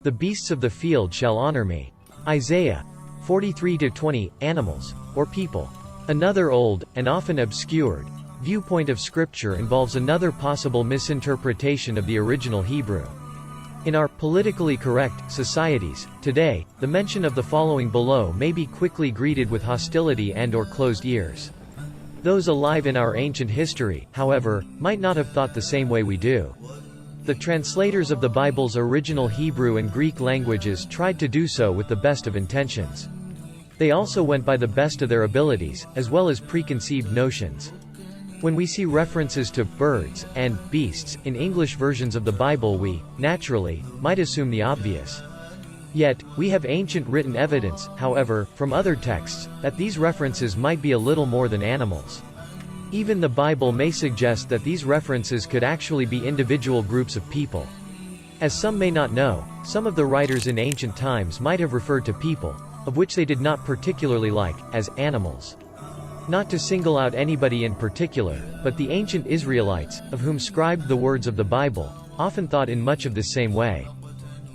The beasts of the field shall honor me. Isaiah 43-20, animals, or people. Another old, and often obscured, viewpoint of Scripture involves another possible misinterpretation of the original Hebrew. In our politically correct societies today, the mention of the following below may be quickly greeted with hostility and/or closed ears. Those alive in our ancient history, however, might not have thought the same way we do. The translators of the Bible's original Hebrew and Greek languages tried to do so with the best of intentions. They also went by the best of their abilities, as well as preconceived notions. When we see references to birds and beasts in English versions of the Bible, we, naturally, might assume the obvious. Yet, we have ancient written evidence, however, from other texts, that these references might be a little more than animals. Even the Bible may suggest that these references could actually be individual groups of people. As some may not know, some of the writers in ancient times might have referred to people, of which they did not particularly like, as animals. Not to single out anybody in particular, but the ancient Israelites, of whom scribed the words of the Bible, often thought in much of this same way.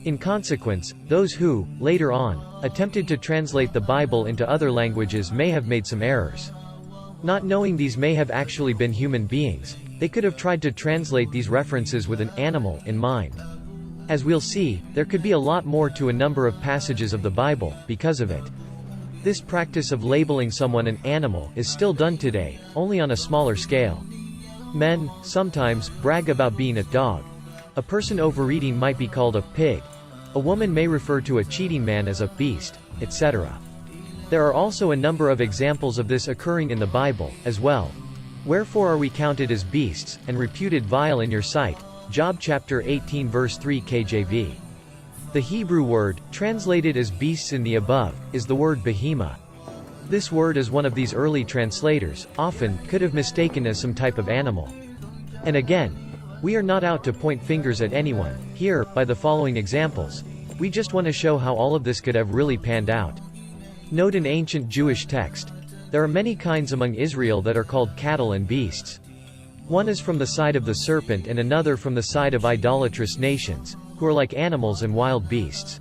In consequence, those who, later on, attempted to translate the Bible into other languages may have made some errors. Not knowing these may have actually been human beings, they could have tried to translate these references with an animal in mind. As we'll see, there could be a lot more to a number of passages of the Bible, because of it. This practice of labeling someone an animal is still done today, only on a smaller scale. Men, sometimes, brag about being a dog. A person overeating might be called a pig. A woman may refer to a cheating man as a beast, etc. There are also a number of examples of this occurring in the Bible, as well. Wherefore are we counted as beasts, and reputed vile in your sight? Job chapter 18 verse 3 KJV. The Hebrew word, translated as beasts in the above, is the word behemoth. This word, as one of these early translators, often, could have mistaken as some type of animal. And again, we are not out to point fingers at anyone, here, by the following examples. We just want to show how all of this could have really panned out. Note an ancient Jewish text. There are many kinds among Israel that are called cattle and beasts. One is from the side of the serpent and another from the side of idolatrous nations, who are like animals and wild beasts.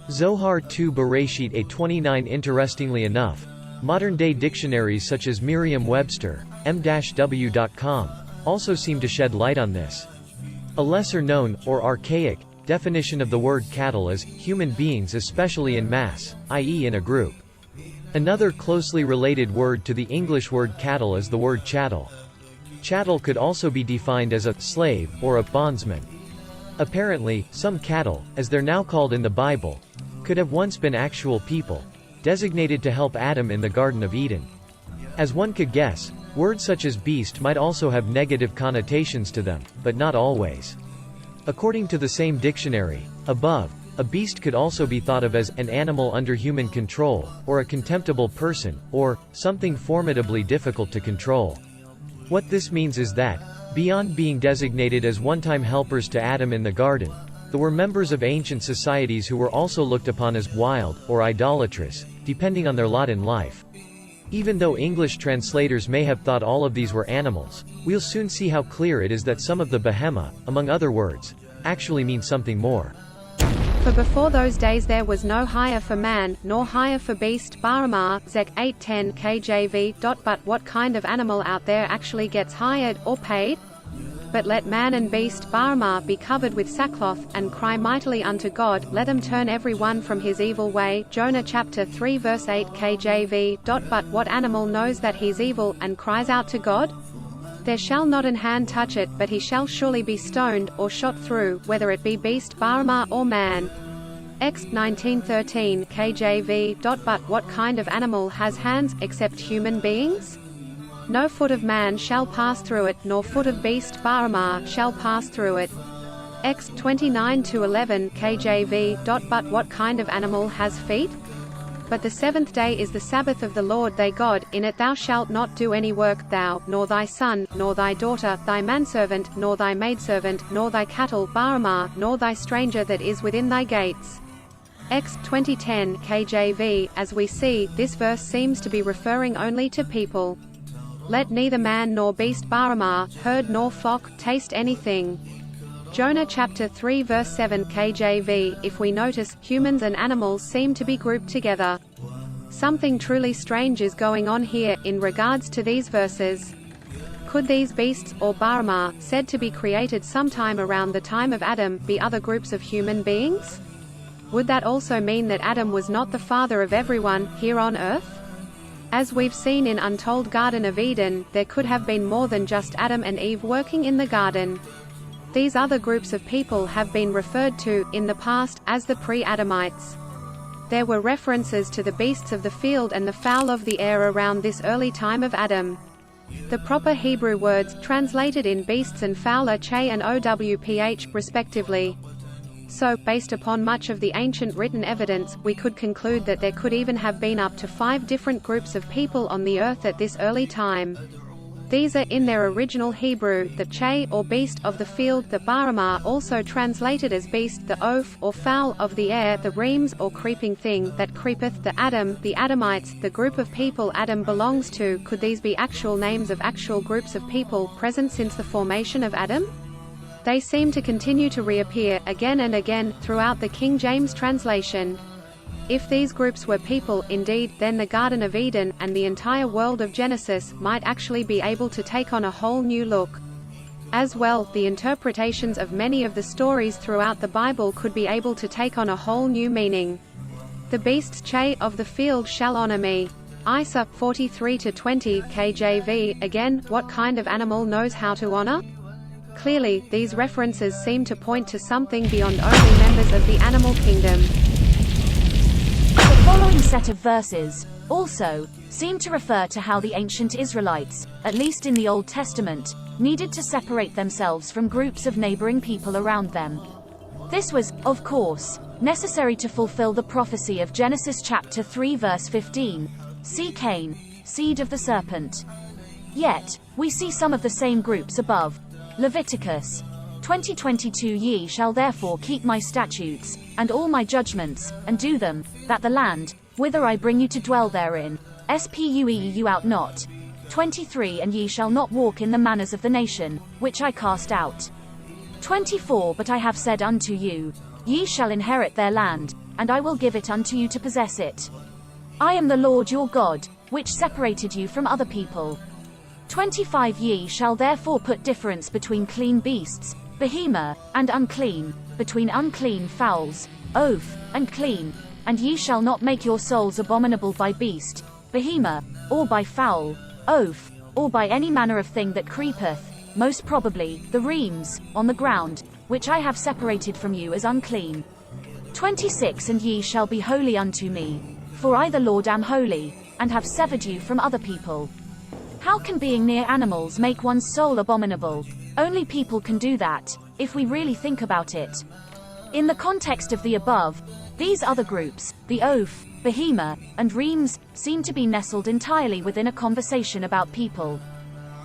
Zohar 2 Bereshit A29. Interestingly enough, modern-day dictionaries such as Merriam-Webster, m-w.com, also seem to shed light on this. A lesser-known, or archaic, definition of the word cattle is, human beings especially in mass, i.e. in a group. Another closely related word to the English word cattle is the word chattel. Chattel could also be defined as a slave, or a bondsman. Apparently, some cattle, as they're now called in the Bible, could have once been actual people, designated to help Adam in the Garden of Eden. As one could guess, words such as beast might also have negative connotations to them, but not always. According to the same dictionary, above, a beast could also be thought of as an animal under human control, or a contemptible person, or something formidably difficult to control. What this means is that, beyond being designated as one-time helpers to Adam in the garden, there were members of ancient societies who were also looked upon as wild, or idolatrous, depending on their lot in life. Even though English translators may have thought all of these were animals, we'll soon see how clear it is that some of the behemoth, among other words, actually mean something more. For before those days there was no hire for man, nor hire for beast. Baramah, Zech 8:10 KJV. But what kind of animal out there actually gets hired, or paid? But let man and beast, Baramah, be covered with sackcloth, and cry mightily unto God, let them turn every one from his evil way. Jonah chapter 3 verse 8 KJV. But what animal knows that he's evil, and cries out to God? There shall not an hand touch it, but he shall surely be stoned, or shot through, whether it be beast, Baramah, or man. Ex. 1913 KJV. But what kind of animal has hands, except human beings? No foot of man shall pass through it, nor foot of beast, Baramah, shall pass through it. Ex. 29-11 KJV. But what kind of animal has feet? But the seventh day is the Sabbath of the Lord thy God, in it thou shalt not do any work, thou, nor thy son, nor thy daughter, thy manservant, nor thy maidservant, nor thy cattle, Baramah, nor thy stranger that is within thy gates. Ex. 2010 KJV. As we see, this verse seems to be referring only to people. Let neither man nor beast, Baramah, herd nor flock, taste anything. Jonah chapter 3 verse 7 KJV. If we notice, humans and animals seem to be grouped together. Something truly strange is going on here, in regards to these verses. Could these beasts, or Bahama, said to be created sometime around the time of Adam, be other groups of human beings? Would that also mean that Adam was not the father of everyone, here on earth? As we've seen in Untold Garden of Eden, there could have been more than just Adam and Eve working in the garden. These other groups of people have been referred to, in the past, as the pre-Adamites. There were references to the beasts of the field and the fowl of the air around this early time of Adam. The proper Hebrew words, translated in beasts and fowl, are che and owph, respectively. So, based upon much of the ancient written evidence, we could conclude that there could even have been up to 5 different groups of people on the earth at this early time. These are, in their original Hebrew, the che, or beast, of the field, the Bahama, also translated as beast, the oph, or fowl, of the air, the reems, or creeping thing, that creepeth, the Adam, the Adamites, the group of people Adam belongs to. Could these be actual names of actual groups of people, present since the formation of Adam? They seem to continue to reappear, again and again, throughout the King James translation. If these groups were people, indeed, then the Garden of Eden, and the entire world of Genesis, might actually be able to take on a whole new look. As well, the interpretations of many of the stories throughout the Bible could be able to take on a whole new meaning. The beasts che, of the field shall honor me. Isa 43-20 KJV. Again, what kind of animal knows how to honor? Clearly, these references seem to point to something beyond only members of the animal kingdom. The following set of verses, also, seem to refer to how the ancient Israelites, at least in the Old Testament, needed to separate themselves from groups of neighboring people around them. This was, of course, necessary to fulfill the prophecy of Genesis chapter 3 verse 15, see Cain, seed of the serpent. Yet, we see some of the same groups above. Leviticus 20:22 Ye shall therefore keep my statutes, and all my judgments, and do them, that the land, whither I bring you to dwell therein, spue you out not. 23 And ye shall not walk in the manners of the nation, which I cast out. 24 But I have said unto you, ye shall inherit their land, and I will give it unto you to possess it. I am the Lord your God, which separated you from other people. 25 Ye shall therefore put difference between clean beasts, behemoth, and unclean, between unclean fowls, oath, and clean, and ye shall not make your souls abominable by beast, behemoth, or by fowl, oath, or by any manner of thing that creepeth, most probably, the reams, on the ground, which I have separated from you as unclean. 26 And ye shall be holy unto me, for I the Lord am holy, and have severed you from other people. How can being near animals make one's soul abominable? Only people can do that, if we really think about it. In the context of the above, these other groups, the oath, behemoth, and reems, seem to be nestled entirely within a conversation about people.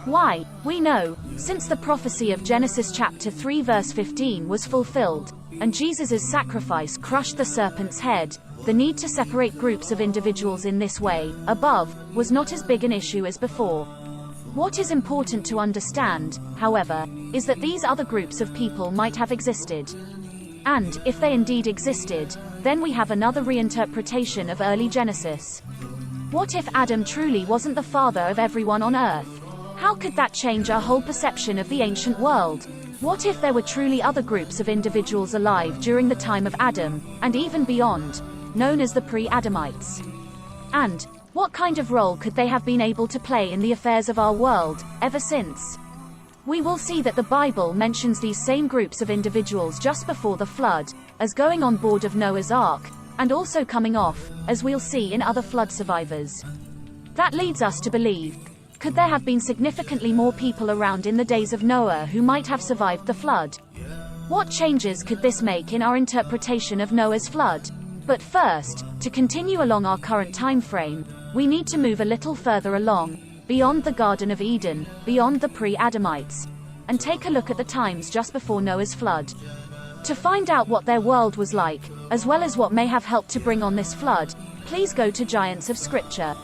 Why? We know, since the prophecy of Genesis chapter 3 verse 15 was fulfilled, and Jesus' sacrifice crushed the serpent's head, the need to separate groups of individuals in this way, above, was not as big an issue as before. What is important to understand, however, is that these other groups of people might have existed. And, if they indeed existed, then we have another reinterpretation of early Genesis. What if Adam truly wasn't the father of everyone on earth? How could that change our whole perception of the ancient world? What if there were truly other groups of individuals alive during the time of Adam, and even beyond, known as the pre-Adamites? And, what kind of role could they have been able to play in the affairs of our world, ever since? We will see that the Bible mentions these same groups of individuals just before the flood, as going on board of Noah's Ark, and also coming off, as we'll see in other flood survivors. That leads us to believe, could there have been significantly more people around in the days of Noah who might have survived the flood? What changes could this make in our interpretation of Noah's flood? But first, to continue along our current time frame, we need to move a little further along, beyond the Garden of Eden, beyond the pre-Adamites, and take a look at the times just before Noah's flood. To find out what their world was like, as well as what may have helped to bring on this flood, please go to Giants of Scripture.